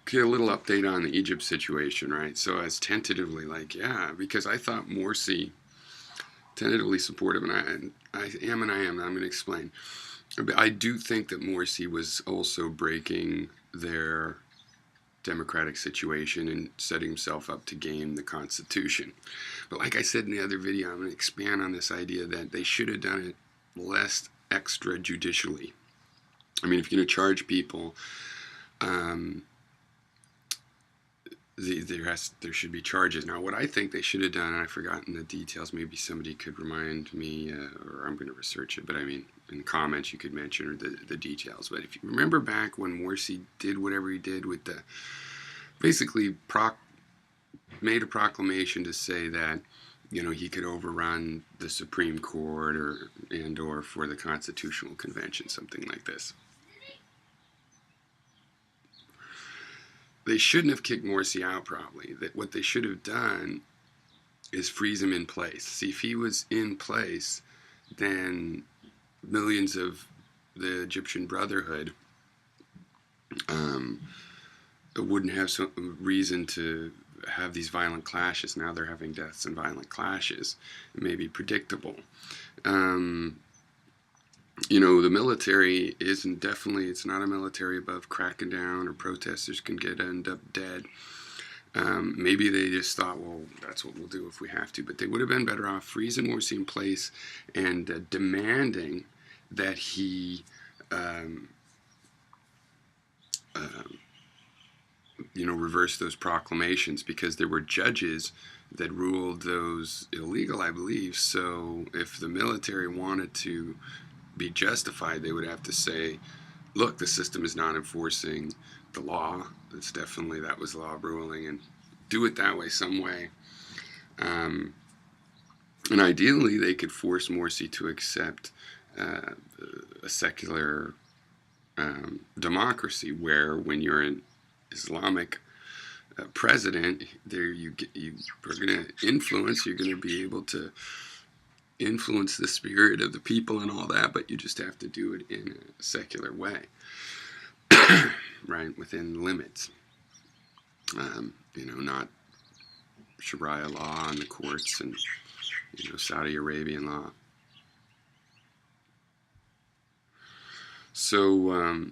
get a little update on the Egypt situation, right? So as tentatively, like, yeah, because I thought Morsi tentatively supportive, and I am and I am. I'm going to explain. I do think that Morsi was also breaking their democratic situation and setting himself up to game the Constitution. But like I said in the other video, I'm going to expand on this idea that they should have done it less extrajudicially. I mean, if you're going to charge people, there should be charges. Now, what I think they should have done, and I've forgotten the details, maybe somebody could remind me, or I'm going to research it, but I mean, in the comments you could mention the details. But if you remember back when Morsi did whatever he did with the, basically made a proclamation to say that, you know, he could overrun the Supreme Court or for the Constitutional Convention, something like this. They shouldn't have kicked Morsi out, probably. That what they should have done is freeze him in place. See, if he was in place, then millions of the Egyptian Brotherhood wouldn't have some reason to have these violent clashes. Now they're having deaths and violent clashes. It may be predictable. You know, the military isn't definitely, it's not a military above cracking down, or protesters can end up dead. Maybe they just thought, well, that's what we'll do if we have to. But they would have been better off freezing Morsi in place and demanding that he, you know, reverse those proclamations, because there were judges that ruled those illegal, I believe. So if the military wanted to be justified, they would have to say, look, the system is not enforcing the law. It's definitely, that was law ruling, and do it that way, some way. And ideally, they could force Morsi to accept a secular democracy, where when you're an Islamic president, there you are going to influence, you're going to be able to influence the spirit of the people and all that, but you just have to do it in a secular way, right, within limits. You know, not Sharia law on the courts and, you know, Saudi Arabian law. So,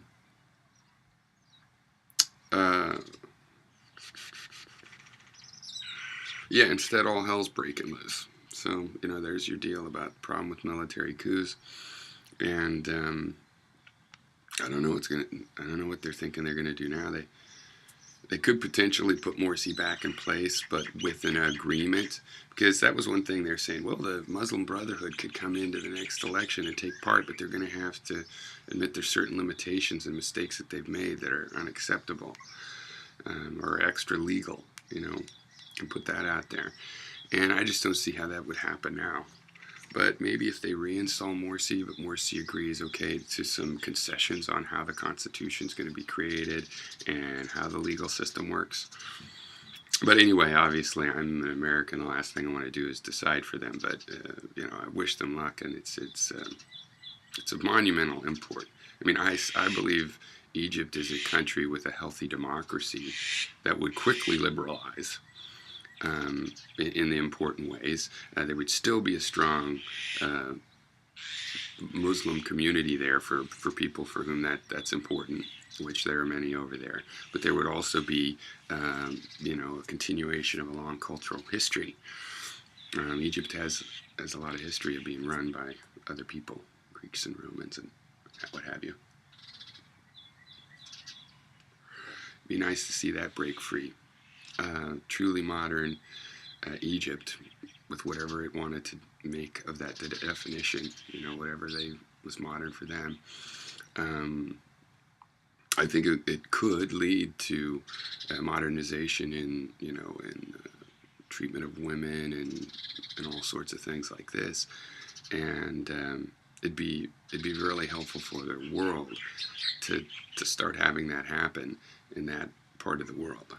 yeah, instead all hell's breaking loose. So, you know, there's your deal about the problem with military coups. And I don't know what they're thinking they're gonna do now. They could potentially put Morsi back in place, but with an agreement, because that was one thing they're saying. Well, the Muslim Brotherhood could come into the next election and take part, but they're going to have to admit there's certain limitations and mistakes that they've made that are unacceptable, or extra legal, you know, and put that out there. And I just don't see how that would happen now. But maybe if they reinstall Morsi, but Morsi agrees, okay, to some concessions on how the Constitution is going to be created and how the legal system works. But anyway, obviously, I'm an American. The last thing I want to do is decide for them. But you know, I wish them luck, and it's a monumental import. I mean, I believe Egypt is a country with a healthy democracy that would quickly liberalize. In the important ways. There would still be a strong Muslim community there for people for whom that's important, which there are many over there. But there would also be, you know, a continuation of a long cultural history. Egypt has a lot of history of being run by other people, Greeks and Romans and what have you. It'd be nice to see that break free. Truly modern Egypt, with whatever it wanted to make of that definition, you know, whatever was modern for them. I think it could lead to modernization in, you know, in treatment of women and all sorts of things like this, and it'd be really helpful for the world to start having that happen in that part of the world.